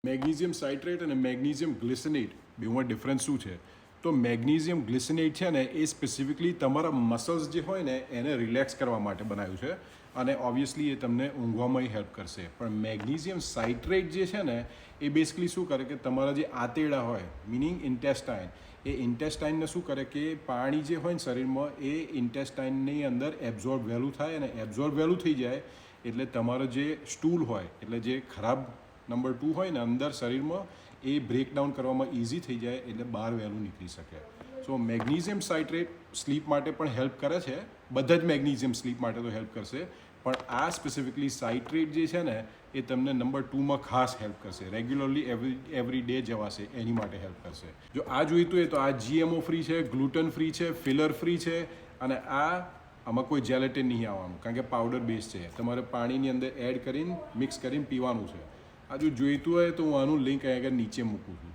Magnesium citrate અને magnesium ગ્લિસનેટ બેમાં difference શું છે? તો મેગ્નેશિયમ ગ્લિસનેટ છે ને એ સ્પેસિફિકલી તમારા મસલ્સ જે હોય ને એને રિલેક્સ કરવા માટે બનાવ્યું છે અને ઓબ્વિયસલી એ તમને ઊંઘવામાં હેલ્પ કરશે. પણ મેગ્નેશિયમ સાઇટ્રેટ જે છે ને એ બેસિકલી શું કરે કે તમારા જે આંતરડા હોય મિનિંગ ઇન્ટેસ્ટાઇન, એ ઇન્ટેસ્ટાઇનને શું કરે કે પાણી જે હોય ને શરીરમાં એ ઇન્ટેસ્ટાઇનની અંદર એબ્ઝોર્બ વહેલું થાય અને એબ્ઝોર્બ વહેલું થઈ જાય એટલે તમારો જે સ્ટૂલ હોય એટલે જે ખરાબ નંબર 2 હોય ને અંદર શરીરમાં એ બ્રેકડાઉન કરવામાં ઇઝી થઈ જાય એટલે બહાર વહેલું નીકળી શકે. સો મેગ્નેશિયમ સાઇટ્રેટ સ્લીપ માટે પણ હેલ્પ કરે છે. બધા જ મેગ્નેશિયમ સ્લીપ માટે તો હેલ્પ કરશે, પણ આ સ્પેસિફિકલી સાઇટ્રેટ જે છે ને એ તમને નંબર 2માં ખાસ હેલ્પ કરશે. રેગ્યુલરલી એવરી ડે જવાશે એની માટે હેલ્પ કરશે. જો આ જોઈતું હોય તો આ GMO ફ્રી છે, ગ્લુટન ફ્રી છે, ફિલર ફ્રી છે અને આમાં કોઈ જેલેટિન નહીં આવવાનું કારણ કે પાવડર બેઝ છે. તમારે પાણીની અંદર એડ કરીને મિક્સ કરીને પીવાનું છે. આ જો જોઈતું હોય તો હું આનું લિંક અહીંયા આગળ નીચે મૂકું છું.